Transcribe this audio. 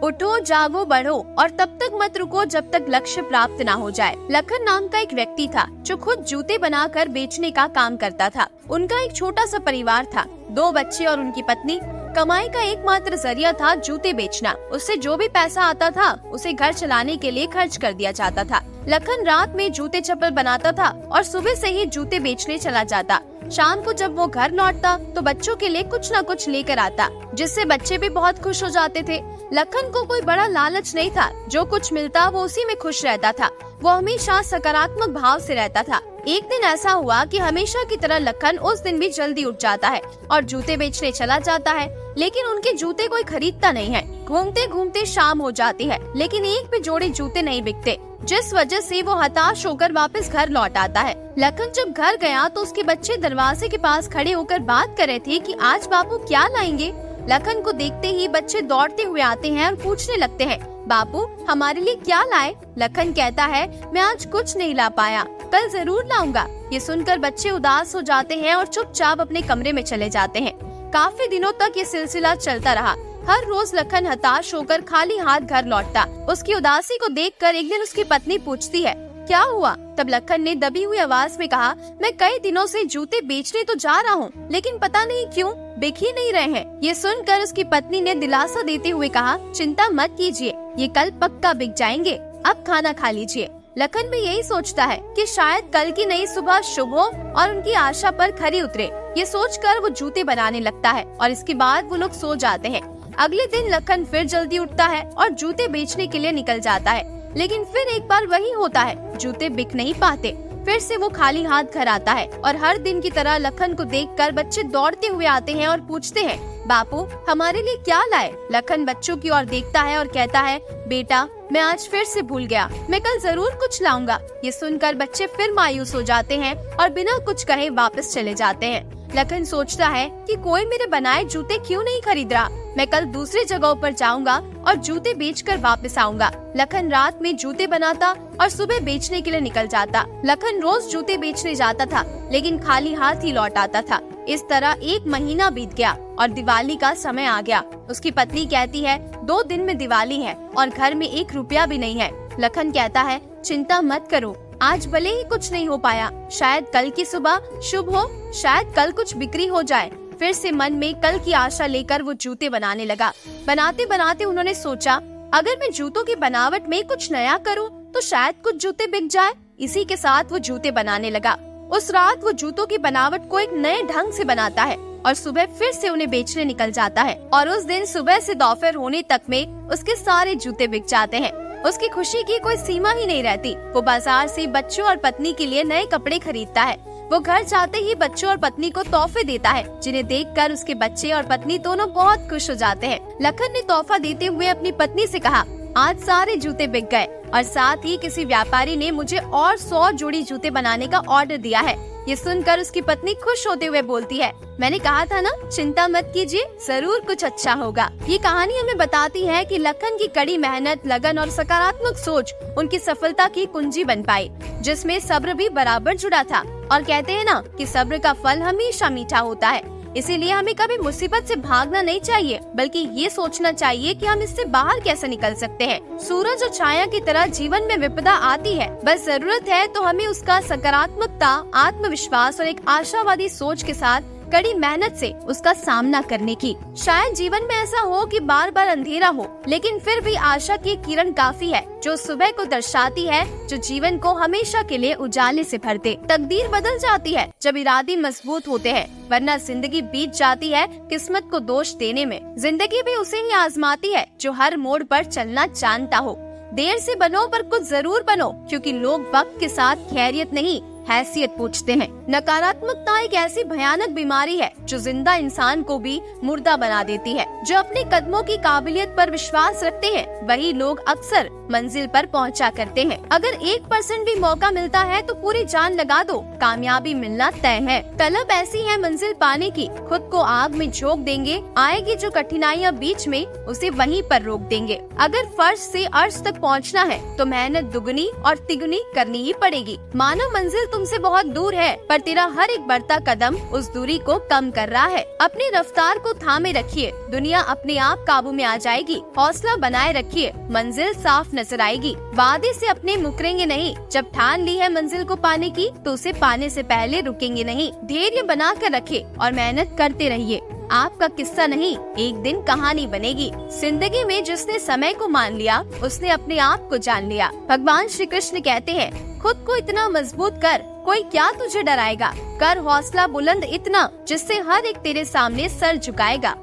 उठो जागो बढ़ो और तब तक मत रुको जब तक लक्ष्य प्राप्त ना हो जाए। लखन नाम का एक व्यक्ति था जो खुद जूते बनाकर बेचने का काम करता था। उनका एक छोटा सा परिवार था, 2 बच्चे और उनकी पत्नी। कमाई का एकमात्र जरिया था जूते बेचना। उससे जो भी पैसा आता था उसे घर चलाने के लिए खर्च कर दिया जाता था। लखन रात में जूते चप्पल बनाता था और सुबह से ही जूते बेचने चला जाता। शाम को जब वो घर लौटता तो बच्चों के लिए कुछ न कुछ लेकर आता, जिससे बच्चे भी बहुत खुश हो जाते थे। लखन को कोई बड़ा लालच नहीं था, जो कुछ मिलता वो उसी में खुश रहता था। वो हमेशा सकारात्मक भाव से रहता था। एक दिन ऐसा हुआ कि हमेशा की तरह लखन उस दिन भी जल्दी उठ जाता है और जूते बेचने चला जाता है, लेकिन उनके जूते कोई खरीदता नहीं है। घूमते घूमते शाम हो जाती है, लेकिन एक भी जोड़े जूते नहीं बिकते, जिस वजह से वो हताश होकर वापस घर लौट आता है। लखन जब घर गया तो उसके बच्चे दरवाजे के पास खड़े होकर बात कर रहे थे कि आज बापू क्या लाएंगे। लखन को देखते ही बच्चे दौड़ते हुए आते हैं और पूछने लगते हैं, बापू हमारे लिए क्या लाए? लखन कहता है, मैं आज कुछ नहीं ला पाया, कल जरूर लाऊंगा। ये सुनकर बच्चे उदास हो जाते हैं और चुपचाप अपने कमरे में चले जाते हैं। काफी दिनों तक ये सिलसिला चलता रहा। हर रोज लखन हताश होकर खाली हाथ घर लौटता। उसकी उदासी को देखकर एक दिन उसकी पत्नी पूछती है, क्या हुआ? तब लखन ने दबी हुई आवाज में कहा, मैं कई दिनों से जूते बेचने तो जा रहा हूँ, लेकिन पता नहीं क्यों बिक ही नहीं रहे हैं। ये सुनकर उसकी पत्नी ने दिलासा देते हुए कहा, चिंता मत कीजिए, ये कल पक्का बिक जाएंगे, अब खाना खा लीजिए। लखन भी यही सोचता है कि शायद कल की नई सुबह शुभ हो और उनकी आशा पर खरी उतरे। ये सोचकर वो जूते बनाने लगता है और इसके बाद वो लोग सो जाते हैं। अगले दिन लखन फिर जल्दी उठता है और जूते बेचने के लिए निकल जाता है, लेकिन फिर एक बार वही होता है, जूते बिक नहीं पाते। फिर से वो खाली हाथ घर आता है और हर दिन की तरह लखन को देखकर बच्चे दौड़ते हुए आते हैं और पूछते हैं, बापू हमारे लिए क्या लाए? लखन बच्चों की ओर देखता है और कहता है, बेटा मैं आज फिर से भूल गया, मैं कल जरूर कुछ लाऊंगा। ये सुनकर बच्चे फिर मायूस हो जाते हैं और बिना कुछ कहे वापस चले जाते हैं। लखन सोचता है कि कोई मेरे बनाए जूते क्यों नहीं खरीद रहा, मैं कल दूसरी जगहों पर जाऊंगा और जूते बेचकर वापस आऊंगा। लखन रात में जूते बनाता और सुबह बेचने के लिए निकल जाता। लखन रोज जूते बेचने जाता था, लेकिन खाली हाथ ही लौट आता था। इस तरह 1 महीना बीत गया और दिवाली का समय आ गया। उसकी पत्नी कहती है, 2 दिन में दिवाली है और घर में 1 रुपया भी नहीं है। लखन कहता है, चिंता मत करो, आज भले ही कुछ नहीं हो पाया, शायद कल की सुबह शुभ हो, शायद कल कुछ बिक्री हो जाए। फिर से मन में कल की आशा लेकर वो जूते बनाने लगा। बनाते बनाते उन्होंने सोचा, अगर मैं जूतों की बनावट में कुछ नया करूं तो शायद कुछ जूते बिक जाए। इसी के साथ वो जूते बनाने लगा। उस रात वो जूतों की बनावट को एक नए ढंग से बनाता है और सुबह फिर से उन्हें बेचने निकल जाता है। और उस दिन सुबह से दोपहर होने तक में उसके सारे जूते बिक जाते हैं। उसकी खुशी की कोई सीमा ही नहीं रहती। वो बाजार से बच्चों और पत्नी के लिए नए कपड़े खरीदता है। वो घर जाते ही बच्चों और पत्नी को तोहफे देता है, जिन्हें देखकर उसके बच्चे और पत्नी दोनों बहुत खुश हो जाते हैं। लखन ने तोहफा देते हुए अपनी पत्नी से कहा, आज सारे जूते बिक गए और साथ ही किसी व्यापारी ने मुझे और 100 जोड़ी जूते बनाने का ऑर्डर दिया है। ये सुनकर उसकी पत्नी खुश होते हुए बोलती है, मैंने कहा था ना, चिंता मत कीजिए, जरूर कुछ अच्छा होगा। ये कहानी हमें बताती है कि लखन की कड़ी मेहनत, लगन और सकारात्मक सोच उनकी सफलता की कुंजी बन पाई, जिसमें सब्र भी बराबर जुड़ा था। और कहते हैं ना कि सब्र का फल हमेशा मीठा होता है। इसीलिए हमें कभी मुसीबत से भागना नहीं चाहिए, बल्कि ये सोचना चाहिए कि हम इससे बाहर कैसे निकल सकते हैं। सूरज और छाया की तरह जीवन में विपदा आती है, बस जरूरत है तो हमें उसका सकारात्मकता, आत्मविश्वास और एक आशावादी सोच के साथ कड़ी मेहनत से उसका सामना करने की। शायद जीवन में ऐसा हो कि बार बार अंधेरा हो, लेकिन फिर भी आशा की किरण काफी है, जो सुबह को दर्शाती है, जो जीवन को हमेशा के लिए उजाले से भर दे। तकदीर बदल जाती है जब इरादे मजबूत होते हैं, वरना जिंदगी बीत जाती है किस्मत को दोष देने में। जिंदगी भी उसे ही आजमाती है जो हर मोड़ पर चलना जानता हो। देर से बनो पर कुछ जरूर बनो, क्योंकि लोग वक्त के साथ खैरियत नहीं हैसियत पूछते हैं। नकारात्मकता एक ऐसी भयानक बीमारी है जो जिंदा इंसान को भी मुर्दा बना देती है। जो अपने कदमों की काबिलियत पर विश्वास रखते हैं, वही लोग अक्सर मंजिल पर पहुंचा करते हैं। अगर 1% भी मौका मिलता है तो पूरी जान लगा दो, कामयाबी मिलना तय है। तलब ऐसी है मंजिल पाने की, खुद को आग में झोंक देंगे, आएगी जो कठिनाइयाँ बीच में उसे वहीं पर रोक देंगे। अगर फर्श से अर्श तक पहुंचना है तो मेहनत दुगनी और तिगुनी करनी ही पड़ेगी। मानो मंजिल तुमसे बहुत दूर है, पर तेरा हर एक बढ़ता कदम उस दूरी को कम कर रहा है। अपनी रफ्तार को थामे रखिए, दुनिया अपने आप काबू में आ जाएगी। हौसला बनाए रखिए, मंजिल साफ नजर आएगी। वादे से अपने मुकरेंगे नहीं, जब ठान ली है मंजिल को पाने की तो उसे पाने से पहले रुकेंगे नहीं। धैर्य बना कर रखिए और मेहनत करते रहिए। आपका किस्सा नहीं, एक दिन कहानी बनेगी। जिंदगी में जिसने समय को मान लिया उसने अपने आप को जान लिया। भगवान श्री कृष्ण कहते हैं, खुद को इतना मजबूत कर, कोई क्या तुझे डराएगा। कर हौसला बुलंद इतना जिससे हर एक तेरे सामने सर झुकाएगा।